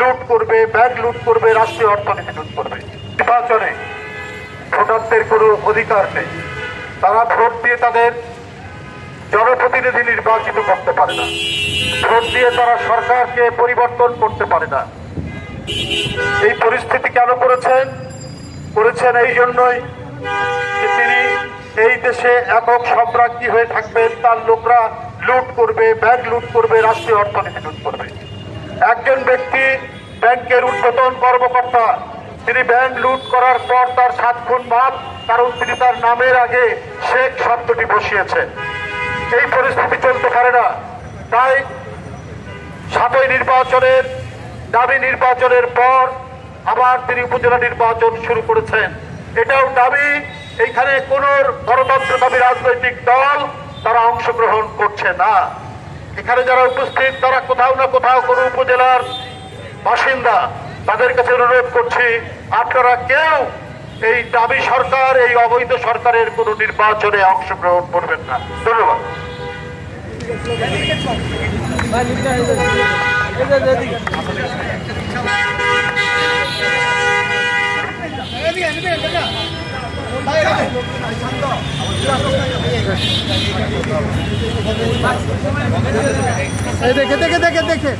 লুট করবে, ব্যাংক লুট করবে, রাষ্ট্রীয় অর্থনীতি লুট করবে। নির্বাচনে ভোটারদের কোনো অধিকার নেই, তারা ভোট দিয়ে তাদের জনপ্রতিনিধি নির্বাচিত করতে পারে না, ভোট দিয়ে তারা সরকারকে পরিবর্তন করতে পারে না। এই পরিস্থিতি কেন করেছেন এই জন্যই যে তিনি এই দেশে একক সম্রাজ্ঞী হয়ে থাকবেন, তার লোকরা লুট করবে, ব্যাংক লুট করবে, রাষ্ট্রীয় অর্থনীতি লুট করবে। একজন ব্যক্তি ব্যাংকের ঊর্ধ্বতন কর্মকর্তা, তিনি ব্যাংক লুট করার পর তার 7 খুন মাফ, কারণ তিনি তার নামের আগে শেখ শব্দটি বসিয়েছেন। এই পরিস্থিতি চলতে পারে না। তাই 7ই নির্বাচনের দাবি নির্বাচনের পর আবার তিনি উপজেলা নির্বাচন শুরু করেছেন। এটাও দাবি, এইখানে কোন গণতন্ত্রকামী রাজনৈতিক দল তারা অংশগ্রহণ করছে না। এখানে যারা উপস্থিত তারা কোথাও না কোথাও কোন উপজেলার বাসিন্দা। তাদের কাছে অনুরোধ করছি, আপনারা কেউ এই দাবি সরকার, এই অবৈধ সরকারের কোন নির্বাচনে অংশগ্রহণ করবেন না। ধন্যবাদ। দেখে দেখে দেখে দেখে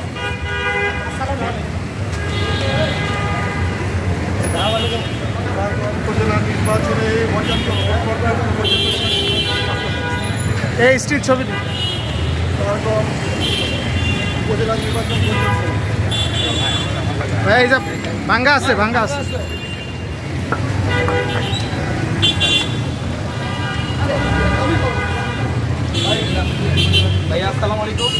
এই স্ট্রিট ছবি এই যে ভাঙ্গা আছে ভাইয়া আসসালামু আলাইকুম।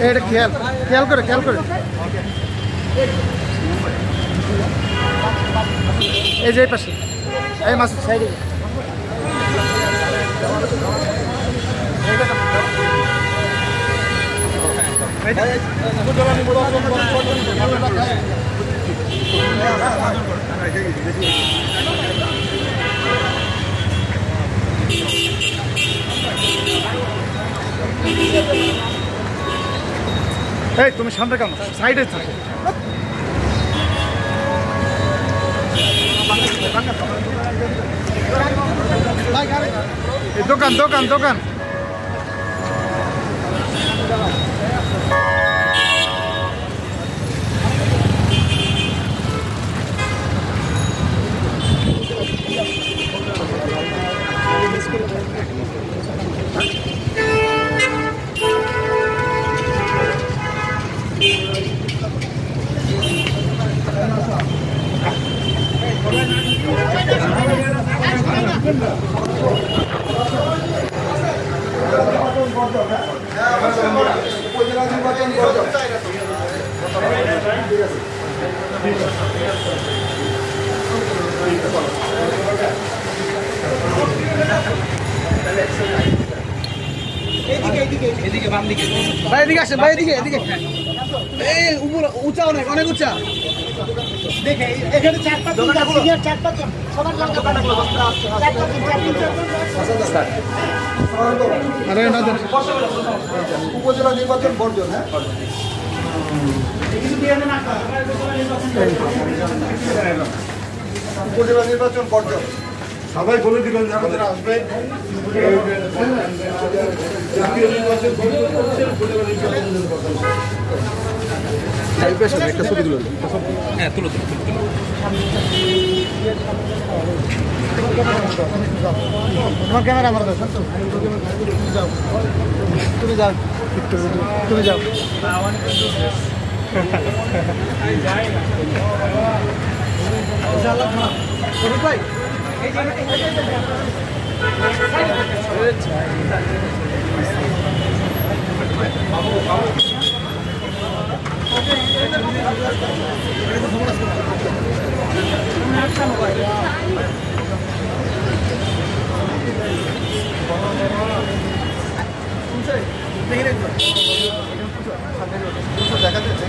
এটা খেয়াল করে এই যে পাশে এই মাসের সাইডে এই তুমি সামনে কেন সাইডে থাকো। দোকান এদিকে বাম দিকে ভাই এদিকে আসেন, ভাই এদিকে এই উপর উঁচা অনেক উঁচা। দেখে এখানে 4-5 জন সিনিয়র 4-5 জন সবার লঙ্কা কাটা গুলো 4-5 আরে না উপজেলা নির্বাচন বর্জন। হ্যাঁ, উপজেলা নির্বাচন বর্জন সবাই বলে দিবেন যারা আসবে। জাতীয় নির্বাচন বর্জন করছেন, উপজেলা নির্বাচন একটা ছবি তুলে হ্যাঁ তুলো। তোমার ক্যামেরা আমার কাছে তুমি যাও ভাই দেখা যাচ্ছে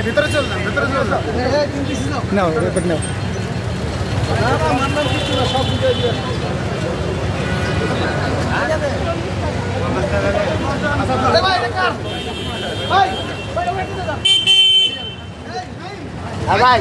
ভিতরে চল না নাও রেকর্ড নাও ভাই